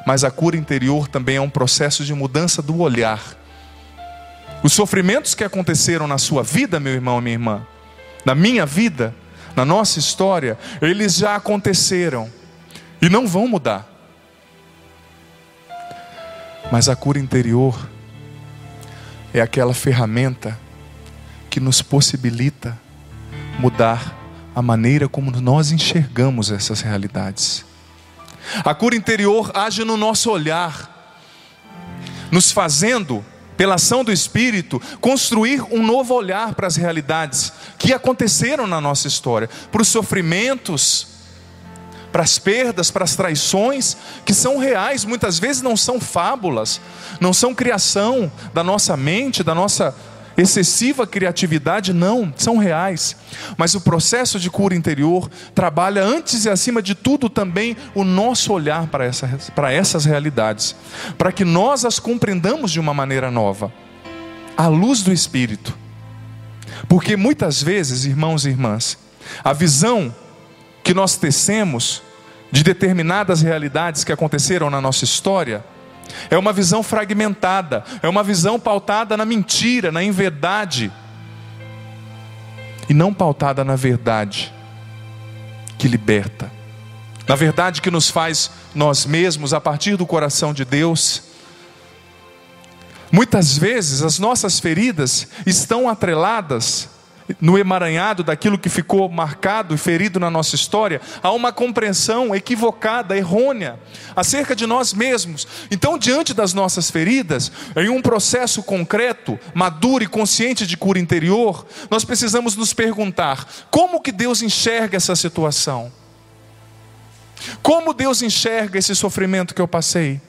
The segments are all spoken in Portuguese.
Mas a cura interior também é um processo de mudança do olhar. Os sofrimentos que aconteceram na sua vida, meu irmão e minha irmã, na minha vida, na nossa história, eles já aconteceram e não vão mudar. Mas a cura interior é aquela ferramenta que nos possibilita mudar a maneira como nós enxergamos essas realidades. A cura interior age no nosso olhar, nos fazendo, pela ação do Espírito, construir um novo olhar para as realidades que aconteceram na nossa história, para os sofrimentos, para as perdas, para as traições, que são reais, muitas vezes não são fábulas, não são criação da nossa mente, da nossa excessiva criatividade, não, são reais. Mas o processo de cura interior trabalha antes e acima de tudo também o nosso olhar para essas realidades, para que nós as compreendamos de uma maneira nova, à luz do Espírito. Porque muitas vezes, irmãos e irmãs, a visão que nós tecemos de determinadas realidades que aconteceram na nossa história é uma visão fragmentada, é uma visão pautada na mentira, na inverdade, e não pautada na verdade que liberta, na verdade que nos faz nós mesmos a partir do coração de Deus. Muitas vezes as nossas feridas estão atreladas no emaranhado daquilo que ficou marcado e ferido na nossa história, há uma compreensão equivocada, errônea, acerca de nós mesmos. Então, diante das nossas feridas, em um processo concreto, maduro e consciente de cura interior, nós precisamos nos perguntar: como que Deus enxerga essa situação? Como Deus enxerga esse sofrimento que eu passei?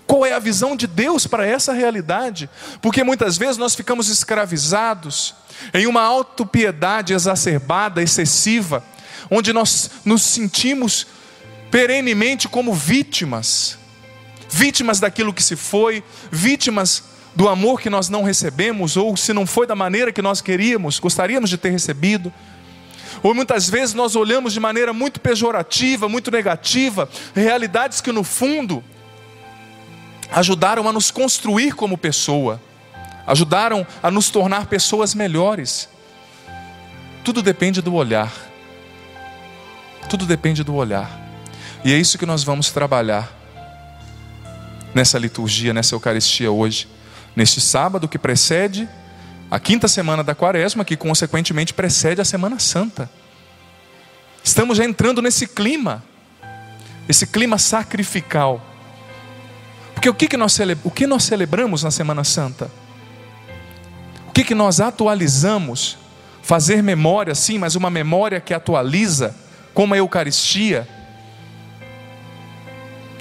Qual é a visão de Deus para essa realidade? Porque muitas vezes nós ficamos escravizados em uma autopiedade exacerbada, excessiva, onde nós nos sentimos perenemente como vítimas daquilo que se foi, vítimas do amor que nós não recebemos, ou se não foi da maneira que nós gostaríamos de ter recebido. Ou muitas vezes nós olhamos de maneira muito pejorativa, muito negativa, realidades que no fundo ajudaram a nos construir como pessoa, ajudaram a nos tornar pessoas melhores. Tudo depende do olhar. Tudo depende do olhar. E é isso que nós vamos trabalhar nessa liturgia, nessa Eucaristia hoje, neste sábado que precede a quinta semana da Quaresma, que consequentemente precede a Semana Santa. Estamos já entrando nesse clima, esse clima sacrificial. Porque o que nós celebramos na Semana Santa? O que nós atualizamos? Fazer memória, sim, mas uma memória que atualiza, como a Eucaristia.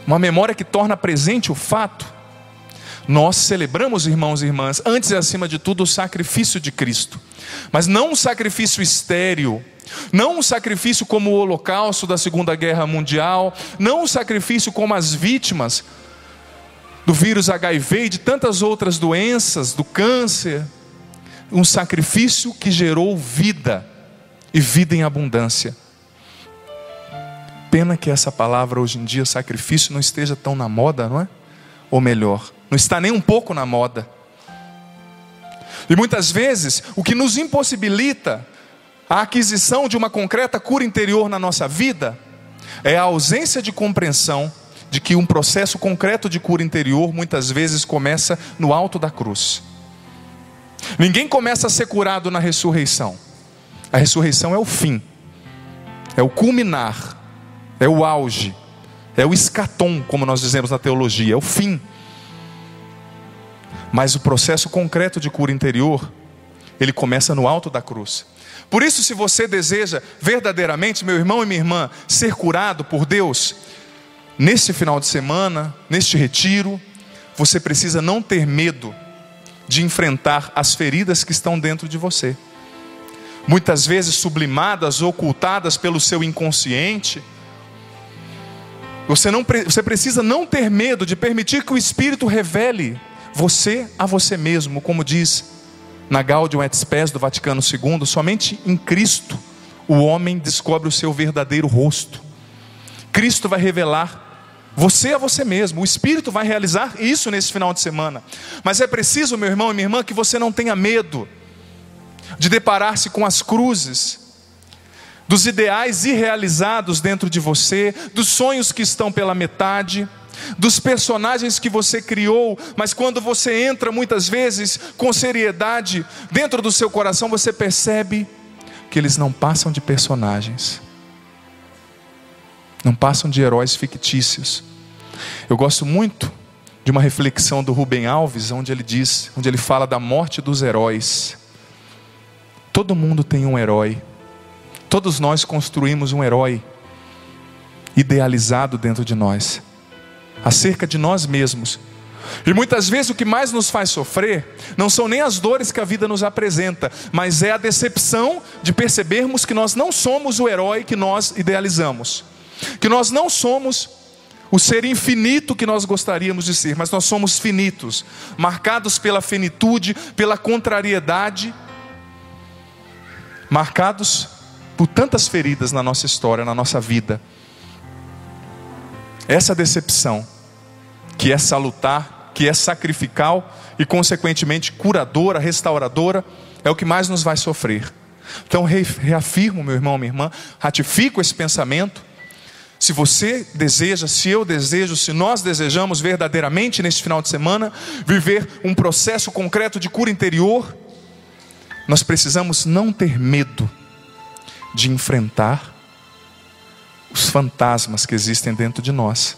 Uma memória que torna presente o fato. Nós celebramos, irmãos e irmãs, antes e acima de tudo, o sacrifício de Cristo. Mas não um sacrifício estéril, não um sacrifício como o Holocausto da Segunda Guerra Mundial, não um sacrifício como as vítimas do vírus HIV e de tantas outras doenças, do câncer. Um sacrifício que gerou vida, e vida em abundância. Pena que essa palavra hoje em dia, sacrifício, não esteja tão na moda, não é? Ou melhor, não está nem um pouco na moda. E muitas vezes, o que nos impossibilita a aquisição de uma concreta cura interior na nossa vida, é a ausência de compreensão de que um processo concreto de cura interior muitas vezes começa no alto da cruz. Ninguém começa a ser curado na ressurreição. A ressurreição é o fim, é o culminar, é o auge, é o escatom, como nós dizemos na teologia, é o fim. Mas o processo concreto de cura interior, ele começa no alto da cruz. Por isso, se você deseja verdadeiramente, meu irmão e minha irmã, ser curado por Deus, neste final de semana, neste retiro, você precisa não ter medo de enfrentar as feridas que estão dentro de você. Muitas vezes sublimadas, ocultadas pelo seu inconsciente. Você precisa não ter medo de permitir que o Espírito revele você a você mesmo, como diz na Gaudium et Spes do Vaticano II, somente em Cristo o homem descobre o seu verdadeiro rosto. Cristo vai revelar Você é você mesmo. O Espírito vai realizar isso nesse final de semana. Mas é preciso, meu irmão e minha irmã, que você não tenha medo de deparar-se com as cruzes, dos ideais irrealizados dentro de você, dos sonhos que estão pela metade, dos personagens que você criou, mas quando você entra muitas vezes com seriedade dentro do seu coração, você percebe que eles não passam de personagens, não passam de heróis fictícios. Eu gosto muito de uma reflexão do Rubem Alves, onde ele fala da morte dos heróis. Todo mundo tem um herói. Todos nós construímos um herói idealizado dentro de nós, acerca de nós mesmos. E muitas vezes o que mais nos faz sofrer não são nem as dores que a vida nos apresenta, mas é a decepção de percebermos que nós não somos o herói que nós idealizamos, que nós não somos o ser infinito que nós gostaríamos de ser, mas nós somos finitos, marcados pela finitude, pela contrariedade, marcados por tantas feridas na nossa história, na nossa vida. Essa decepção, que é salutar, que é sacrificial e consequentemente curadora, restauradora, é o que mais nos vai sofrer. Então reafirmo, meu irmão, minha irmã, ratifico esse pensamento. Se você deseja, se eu desejo, se nós desejamos verdadeiramente neste final de semana viver um processo concreto de cura interior, nós precisamos não ter medo de enfrentar os fantasmas que existem dentro de nós.